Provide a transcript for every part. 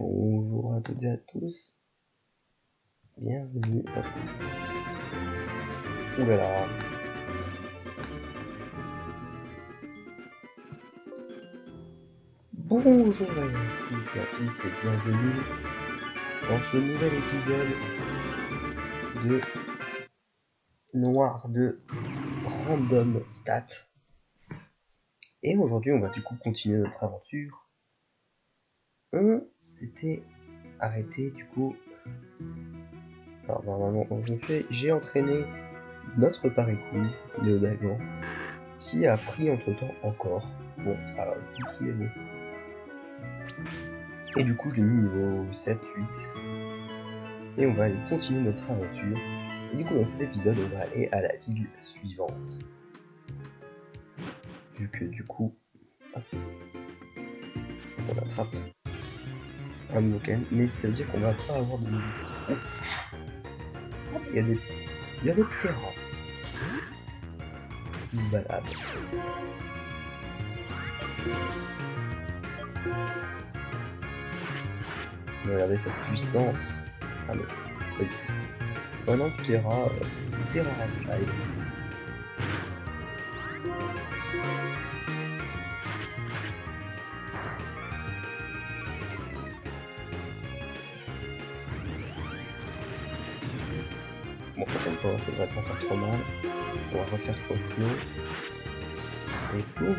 Bonjour à toutes et à tous. Bienvenue. Ouh là là. Bonjour à toutes et à tous et bienvenue dans ce nouvel épisode de Noir de Random Stats. Et aujourd'hui on va du coup continuer notre aventure. On s'était arrêté du coup. Alors normalement j'ai entraîné notre paricouille, le Dagan, qui a pris entre temps encore. Bon c'est pas grave, qui est né. Et du coup je l'ai mis niveau 7-8. Et on va aller continuer notre aventure. Et du coup dans cet épisode on va aller à la ville suivante. Vu que du coup on attrape un Moken, mais ça veut dire qu'on va pas avoir de nouveau. Il y a des terrains qui se baladent. Regardez cette puissance. Ah non, pas du tout. Maintenant Terra slide. Bon, cette fois, ça devrait pas faire trop mal. On va refaire 3 flots. Et boum, il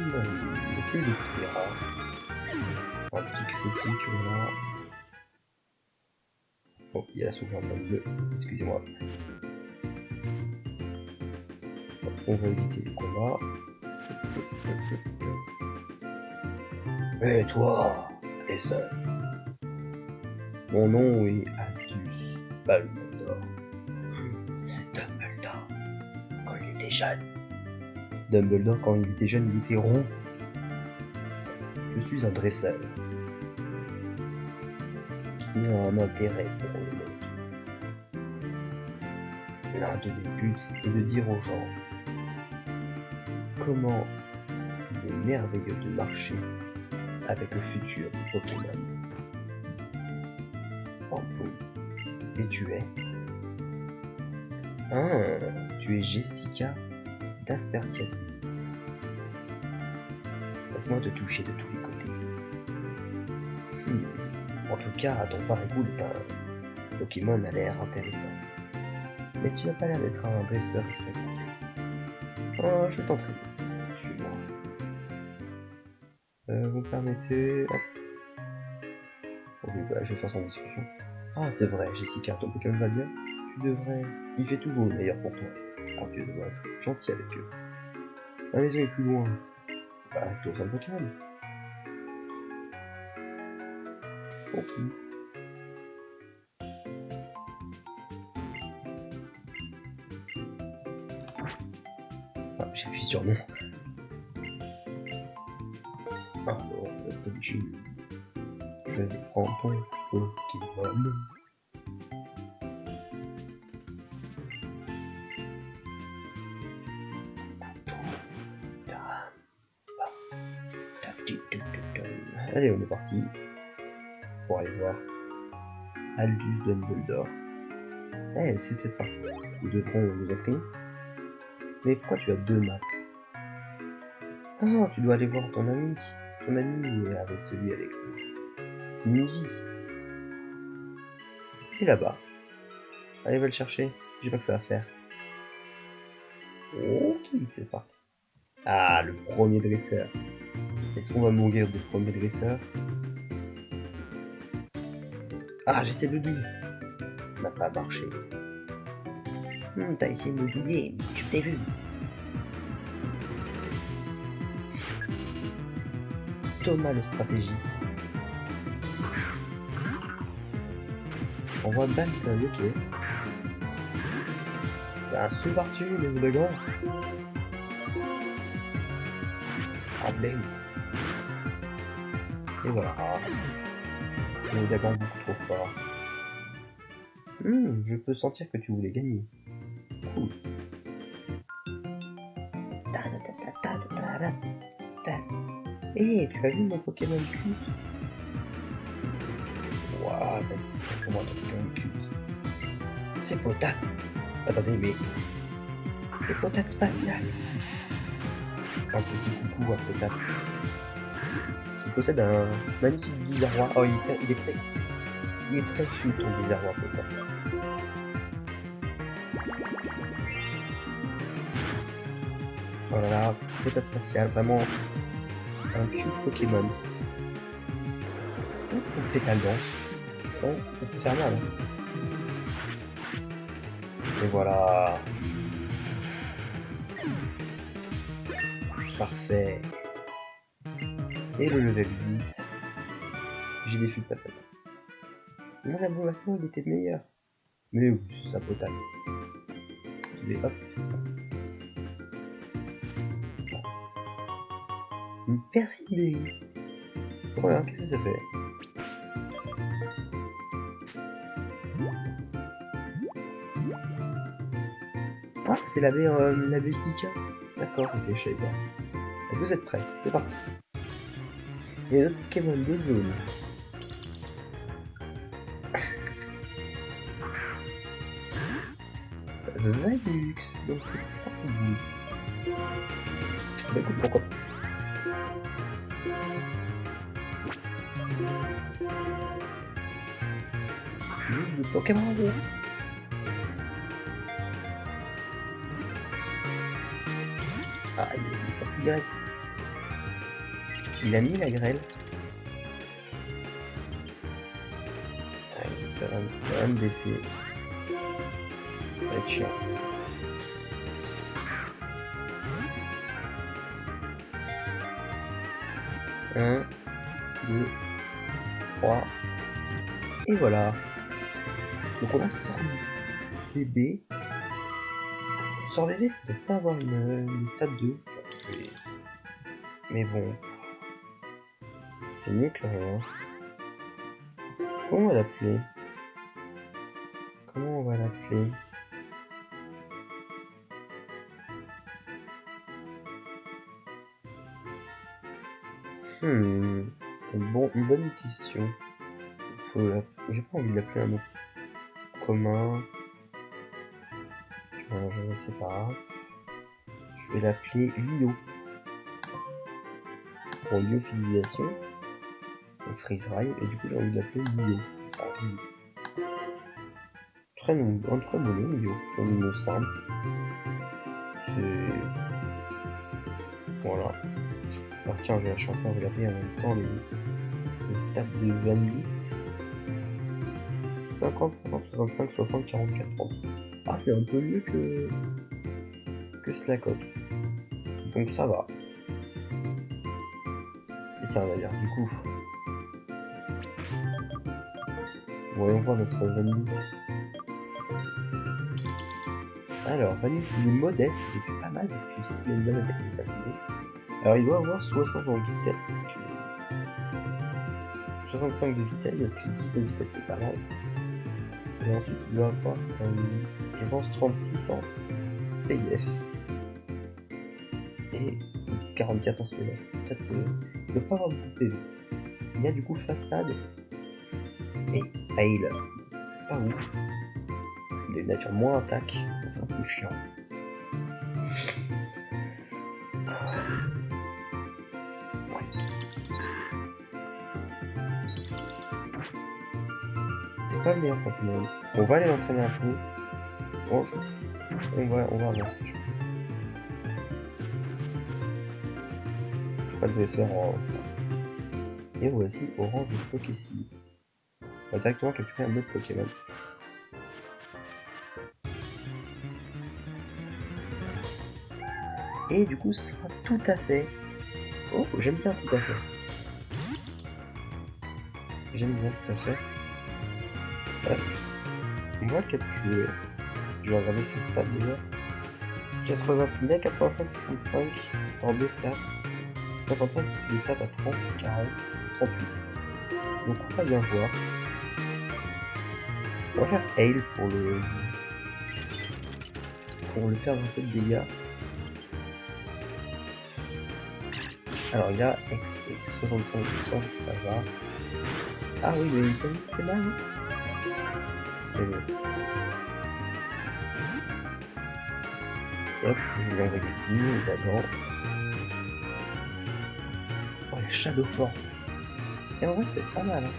n'y a plus de Terra. Un petit critique, voilà. Bon, il y a la sauvegarde dans le 2, excusez-moi. On va éviter le combat. Et toi, Grayson. Mon nom est Aldous Dumbledore. C'est Dumbledore quand il était jeune. Dumbledore quand il était jeune, il était rond. Je suis un dresseur qui a un intérêt pour le monde. L'un de mes buts est de dire aux gens comment il est merveilleux de marcher avec le futur du Pokémon. En boum. Et tu es? Ah, tu es Jessica d'Aspertia City. Laisse-moi te toucher de tous les côtés. En tout cas, ton Parigoule est un Pokémon a l'air intéressant. Mais tu n'as pas l'air d'être un dresseur expérimenté. Oh, je t'entraîne. Suis-moi. Vous me permettez... Hop. Bon, je vais faire son discussion. Ah, c'est vrai, Jessica, ton Pokémon va bien. Tu devrais... Il fait toujours le meilleur pour toi. Alors tu dois être gentil avec eux. La maison est plus loin. Bah, tu offres un Pokémon. Ok. Ah, j'appuie sur non. Alors, petit... Je vais prendre ton Pokémon. Allez, on est parti pour aller voir Aldous Dumbledore. Eh, c'est cette partie. Nous devrons nous inscrire. Mais pourquoi tu as 2 maps? Ah, tu dois aller voir ton ami. Ton ami est avec celui avec Sneevy. Il est là-bas. Allez, va le chercher. Je sais pas que ça va faire. Ok, c'est parti. Ah, le premier dresseur. Est-ce qu'on va mourir de premier dresseur? Ah, j'essaie de douiller. Ça n'a pas marché. T'as essayé de me douiller, mais je t'ai vu. Thomas le stratégiste. On voit Balton, ok. Un sous-parti, mais vous d'accord. Ah, ben. Et voilà. Le Dagan beaucoup trop fort. Je peux sentir que tu voulais gagner. Cool. Eh, tu as vu mon Pokémon cute? Waouh, vas-y, comment on a un cute. C'est potate. Attendez, mais... C'est potate spatiale. Un petit coucou à potate. Qui possède un magnifique désarroi. Oh, il est très... Il est très chou ton désarroi potate. Voilà, potate spatiale, vraiment un cute Pokémon. Pétale blanche. Bon, ça peut faire mal. Et voilà. Parfait. Et le level 8. J'ai des fûts de patate. Mon abomasement, il était meilleur. Mais oui, c'est sa potable. Et hop. Une persillée. Voilà, qu'est-ce que ça fait? Ah, c'est la baie Stika. D'accord, ok, je savais pas. Est-ce que vous êtes prêts? C'est parti. Et notre Pokémon de zone. Valux, donc c'est sans goût. Bah écoute, pourquoi pas. Le Pokémon. Ah, il est sorti direct. Il a mis la grêle. Ah, ça va me baisser. Ça va être chiant. Un, 2, 3. Et voilà. Donc on a sort bébé. Sort bébé, ça doit pas avoir des stats 2. Mais bon. C'est mieux que rien. Comment on va l'appeler? Comment on va l'appeler? C'est une bonne question. J'ai pas envie de l'appeler un mot commun. Je ne sais pas. Je vais l'appeler Lio. Pour lyophilisation. On freezerail. Et du coup j'ai envie de l'appeler Lio. Ça arrive. Un très bon nom, Lio. C'est un nom simple. Voilà. Alors tiens, je suis en train de regarder en même temps les stats de Vanillite. 50, 50, 65, 60, 44, 36. Ah, c'est un peu mieux que Slakoth. Donc ça va. Et tiens d'ailleurs, du coup. Voyons voir notre Vanillite. Alors, Vanillite, il est modeste, donc c'est pas mal parce que s'il a une bonne attaque, ça fait mieux. Alors il doit avoir 60 en vitesse parce que 65 de vitesse parce que 10 de vitesse c'est pas mal. Et ensuite il doit avoir je pense 36 en PF et 44 en speed. Peut-être il ne doit pas avoir beaucoup de PV. Il y a du coup façade et Hail. C'est pas ouf. Parce qu'il a une nature moins attaque, c'est un peu chiant. C'est pas le meilleur Pokémon. On va aller l'entraîner un peu. Bon, on va avancer. Je crois que je vais faire en enfin. Et voici Orange de Pokécy. On va directement capturer un autre Pokémon. Et du coup, ce sera tout à fait. Oh, j'aime bien tout à fait. J'aime bien tout à fait. Hop. On va le capturer. Je vais regarder ses stats déjà. Il a 85-65 en 2 stats. 55 c'est des stats à 30, 40, 38. Donc on va bien voir. On va faire Hail pour le faire un peu de dégâts. Alors il a X, c'est 65%, ça va. Ah oui, mais il peut fait mal, hein. Mais bon. Hop, je vais lui envoyer une d'abord. Oh, la Shadow Force. Et en vrai, ça fait pas mal, hein.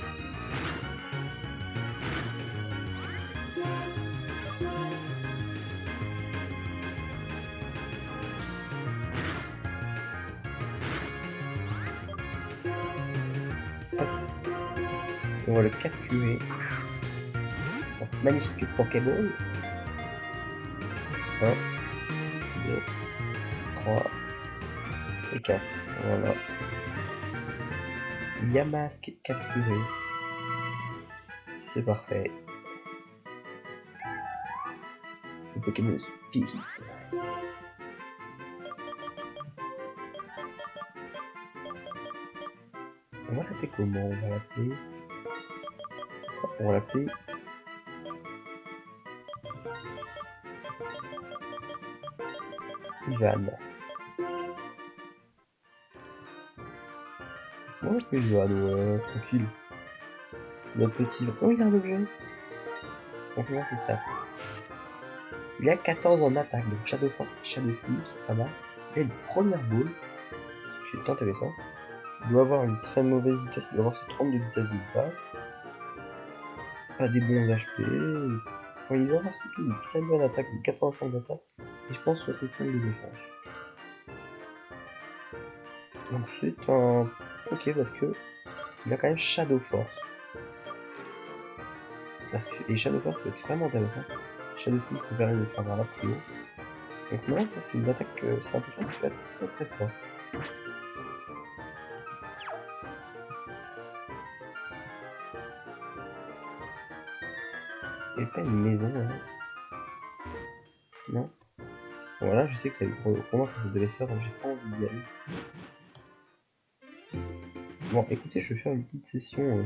Hop. On va le capturer dans cette magnifique Pokéball. 1, 2, 3 et 4. Voilà. Yamask capturé. C'est parfait. Le Pokémon Spirit. On va l'appeler comment? On va l'appeler... On va l'appeler... Ivan. On va l'appeler Ivan, ouais, tranquille. Notre petit... Oh, il a un objet. On peut voir ses stats. Il a 14 en attaque, donc Shadow Force, Shadow Sneak, pas mal. Il a une première boule, ce qui est intéressant. Il doit avoir une très mauvaise vitesse, il doit avoir ce 30 de vitesse de base. Pas des bons HP. Enfin, il doit avoir surtout une très bonne attaque, une 85 d'attaque, et je pense 65 de défense. Donc c'est un... Ok, parce que il a quand même Shadow Force. Parce que... Et Shadow Force peut être vraiment intéressant. Shadow Sneak peut permettre de faire vers là plus haut. Donc moi, c'est une attaque, c'est un Pokémon qui peut être très très fort. Il n'y a pas une maison, hein. Non. Voilà, je sais que ça va être pour moi quand je dresseur, donc j'ai pas envie d'y aller. Bon, écoutez, je vais faire une petite session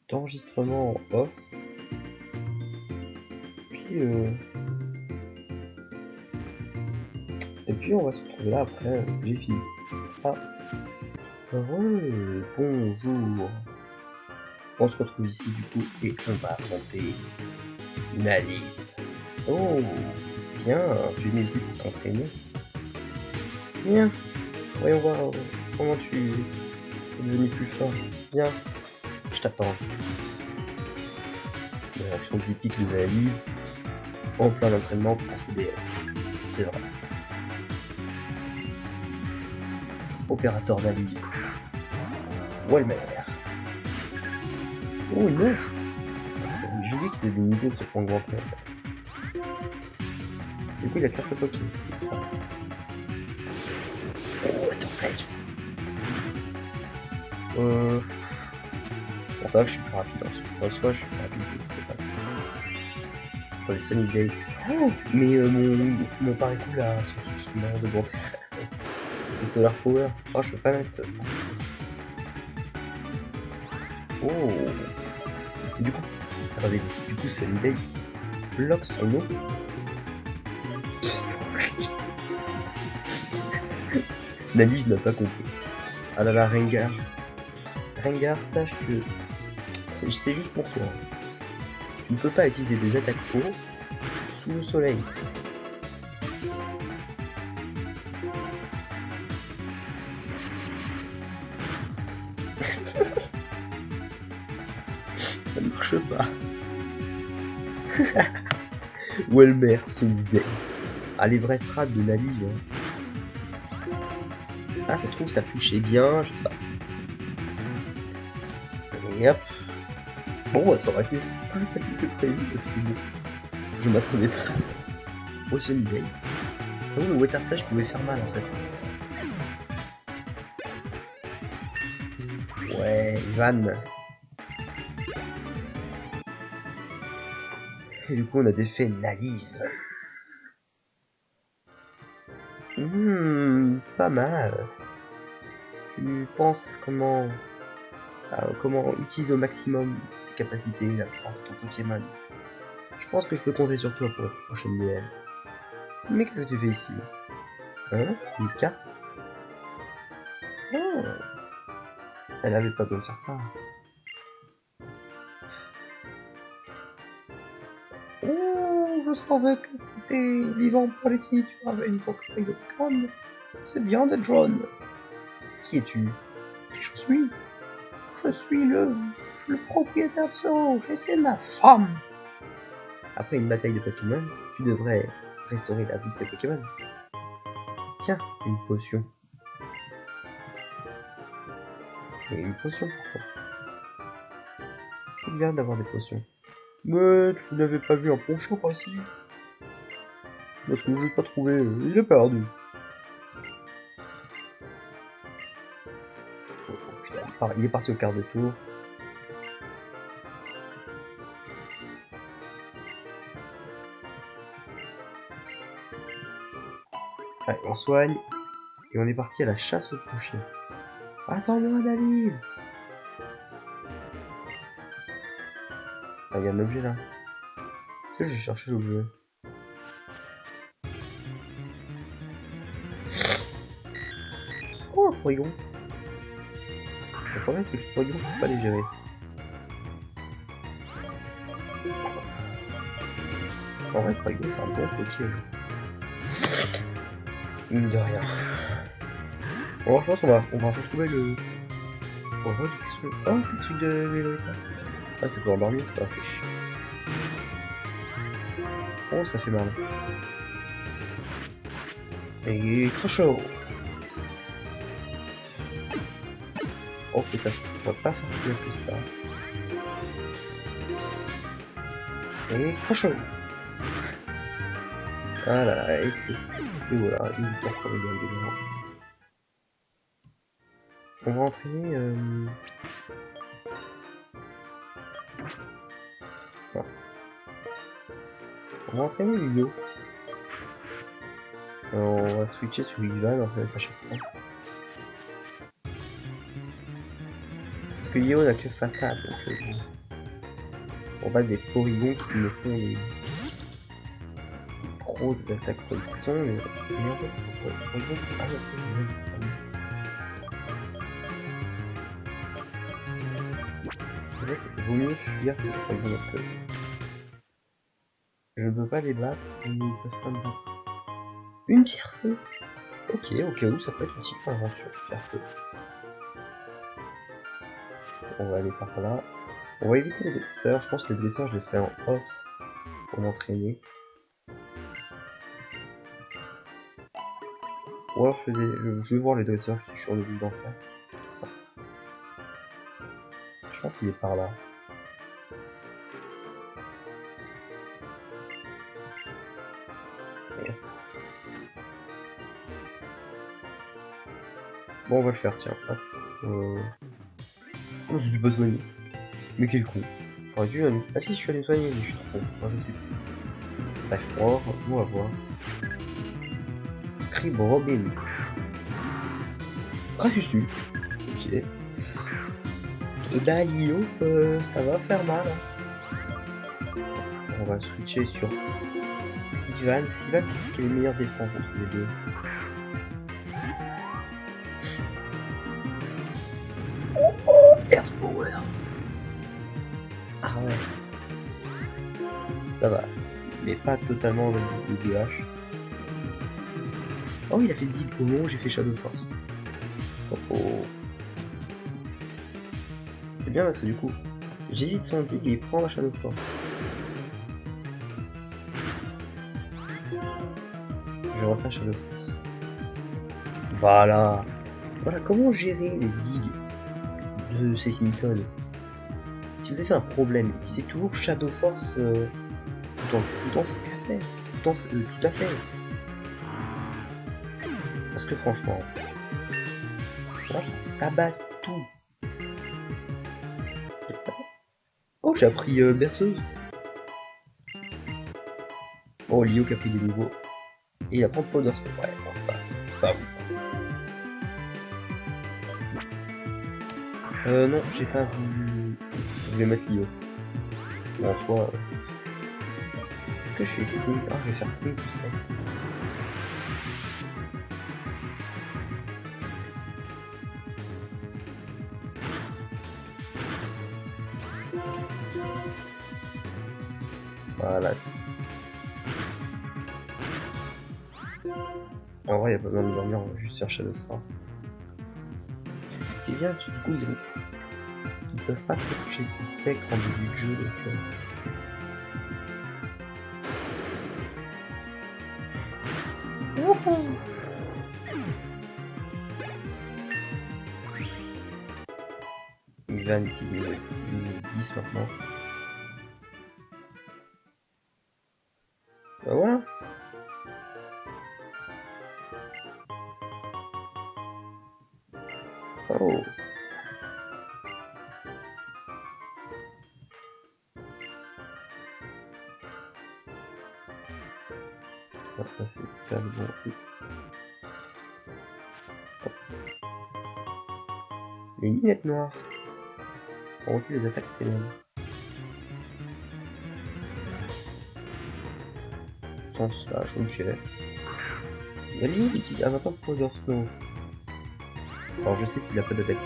d'enregistrement off. Puis, et puis on va se retrouver là après, j'ai fini. Ah, bonjour. On se retrouve ici du coup et on va affronter Nali. Oh, bien, tu es venu ici pour t'entraîner. Bien, voyons voir comment tu es devenu plus fort. Bien, je t'attends. L'action typique de Nali, en plein d'entraînement pour CDF. C'est vrai. Opérateur Nali. Walmer. Oh, une meuf. Je dis que c'est des niveaux sur son grand frère. Du coup, il a qu'un seul Pokémon. Oh, attends, flèche. Bon, ça va que je suis plus rapide. En soi, je suis plus rapide. Attendez, Sunny Day. Oh, mais mon parcours là, sur son moment de bonté, c'est Solar Power. Oh, je peux pas mettre. Oh. Du coup, attendez, du coup, Sunny Day bloque son eau. Nani n'a pas compris. Ah là là, Rengar. Rengar, sache que c'est juste pour toi. Tu ne peux pas utiliser des attaques haut sous le soleil. Ça ne marche pas. Welmer, Sunny. Ah, les vrais strats de Nali. Hein. Ah, ça se trouve, ça touchait bien, je sais pas. Et hop. Bon, bah, ça aurait été plus facile que prévu parce que bon, je m'attendais pas au Sunny Day. Oh, le Water Flash pouvait faire mal en fait. Ouais, Van. Et du coup, on a défait Nalive. Pas mal. Tu penses comment utiliser au maximum ses capacités, la force de ton Pokémon. Je pense que je peux compter sur toi pour la prochaine duel. Mais qu'est-ce que tu fais ici? Hein? Une carte? Oh. Elle avait pas besoin de faire ça. je savais que c'était vivant par ici, tu avais une coquille de canne. C'est bien d'être jaune. Qui es-tu? Qui je suis? Je suis le propriétaire de ce ranch et c'est ma femme. Après une bataille de Pokémon, tu devrais restaurer la vie de tes Pokémon. Tiens, une potion. Et une potion pour toi. C'est bien d'avoir des potions. Mais vous n'avez pas vu un poncho par ici? Parce que je l'ai pas trouvé, il est perdu. Oh, putain, il est parti au quart de tour. Allez, on soigne. Et on est parti à la chasse au coucher. Attends-moi, David. Ah, il y a un objet là. Est-ce que j'ai cherché l'objet? Oh, un porygon. Le problème, c'est que le porygon, je peux pas les gérer. En vrai, le porygon, c'est un bon Poké. Mine de rien. Bon, je pense qu'on va retrouver le... Reliction. Oh, c'est le truc de Vélorita. Ah, ça peut endormir, ça, c'est chiant. Oh, ça fait mal. Et Crochet. Oh, putain, on va pas faire si bien que ça. Et Crochet. Ah là là, et c'est... Et voilà, une victoire pour les gars. On va entraîner... Mince. On va entraîner Lio. On va switcher sur Ivan en fait à chaque fois. Parce que Lio n'a que façade, donc on va des Porygons qui me font des grosses attaques protection, mais en fait, Porygon... Ah non, vaut mieux fuir ces Porygons parce que je ne peux pas les battre et ils ne peuvent pas me battre. Une pierre-feu. Ok, au cas où ça peut être utile pour l'aventure, pierre-feu. On va aller par là. On va éviter les dresseurs. Je pense que les dresseurs, je les ferai en off pour m'entraîner. Ou alors je vais voir les dresseurs si je suis sur le but d'en faire. Je pense qu'il est par là. Et... Bon, on va le faire, tiens. Hop. Non, je suis pas soigné. Mais quel con. J'aurais dû aller... Ah si, je suis allé me soigner, mais je suis trop. Enfin, je sais plus. Bref, on va voir. Scribe Robin. Gratuitu. Ok. Et bah, Lio, ça va faire mal. Hein. On va switcher sur Ivan. Sivan, c'est qui est le meilleur défense entre les deux. Oh, Earth Power. Ah ouais. Ça va. Mais pas totalement le DH. Oh, il a fait Dig au moment où j'ai fait Shadow Force. Oh, oh. C'est bien parce que du coup, j'évite son Dig et il prend la Shadow Force. Je vais refaire Shadow Force. Voilà. Voilà comment gérer les digues de ces Simpsons. Si vous avez un problème, utilisez toujours Shadow Force tout en fait. Tout à fait. Parce que franchement, ça bat tout. Oh, j'ai appris berceuse. Oh, Lio qui a pris des niveaux. Et il apprend Powder Stone. Ouais, non, c'est pas ouf. Non, j'ai pas voulu... Je voulais mettre Lio. Bon, en soi... Est-ce que je fais Sync? Ah, je vais faire Sync plus X. Voilà. En vrai, il n'y a pas besoin de dormir, on va juste faire Shadow Fort. Ce qui est bien, c'est que du coup, ils peuvent pas trop toucher le petit spectre en début de jeu, donc... Il va utiliser une 10 maintenant. Bah voilà. Oh. Alors ça c'est pas le bon truc. Les lunettes noires. Pour augmenter les attaques ténèbres. Sans slash, ok. Il y a lui, il utilise un maintenant pour Snow. Alors je sais qu'il a pas d'attaque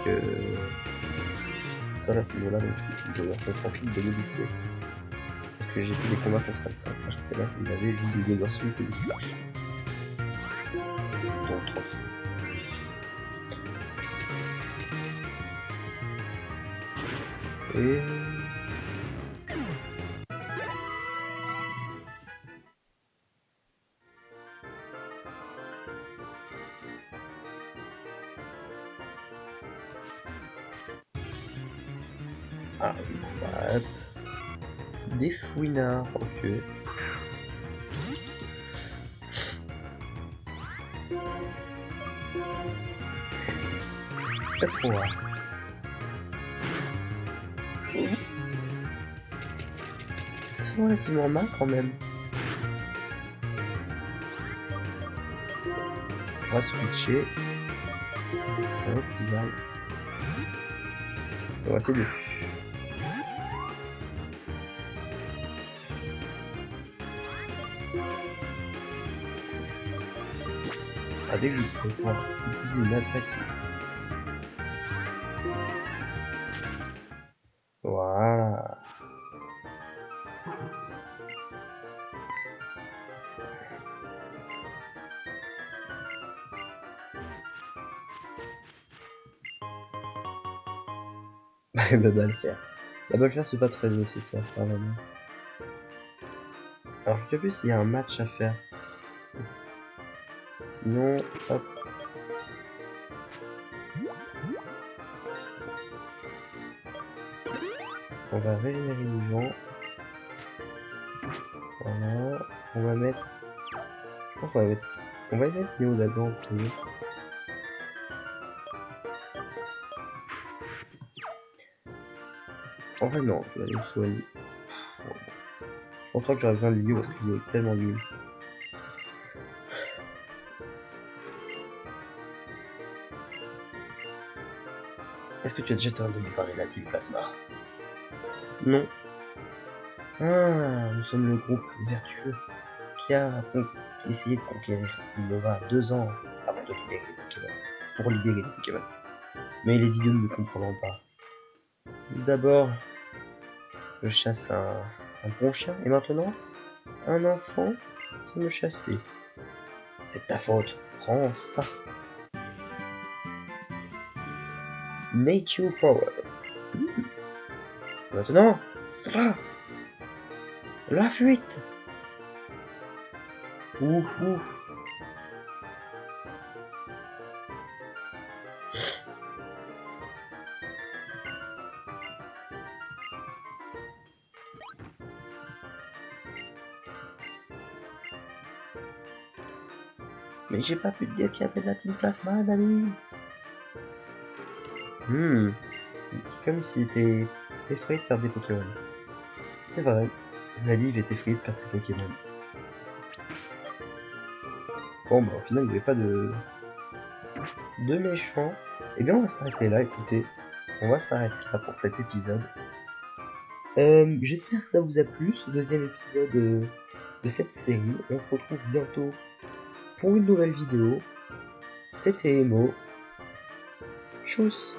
seul à ce niveau-là, donc je dois faire tranquille de modifier. Parce que j'ai fait des combats contre un slash tout à l'heure, il avait lui des Overswing et des slash. Donc 30. Et... ah, bah, des fouinards, ok. Peut-être pour voir. Ça fait relativement mal quand même. On va switcher. On va essayer de... Ah, dès que je peux pouvoir utiliser une attaque. Voilà. La balle faire. La balle faire c'est pas très nécessaire quand même. Alors je sais plus s'il y a un match à faire ici. Sinon, hop. On va régénérer les gens. Voilà. On va mettre... Je pense qu'on va mettre... On va y mettre Néo là-dedans en premier. En vrai non, je vais aller le soigner. Je pense pas que j'aurais besoin de Lio parce qu'il est tellement nul. Est-ce que tu as déjà entendu parler de la Team Plasma? Non. Ah, nous sommes le groupe vertueux qui a essayé de conquérir Nova 2 ans avant de libérer les Pokémon. Pour libérer les Pokémon. Mais les idiots ne le comprendront pas. D'abord, je chasse un bon chien et maintenant, un enfant qui me chassait. C'est ta faute. Prends ça. Nature Power. Maintenant, stop. La fuite. Ouf ouf. Mais j'ai pas pu te dire qu'il y avait de la Team Plasma, Dani. Comme s'il était effrayé de perdre des Pokémon. C'est vrai, Naliv est effrayé de perdre ses Pokémon. Bon bah au final il n'y avait pas de méchants. Et bien on va s'arrêter là, écoutez. On va s'arrêter là pour cet épisode. J'espère que ça vous a plu, ce deuxième épisode de cette série. On se retrouve bientôt pour une nouvelle vidéo. C'était Emo. Tchuss.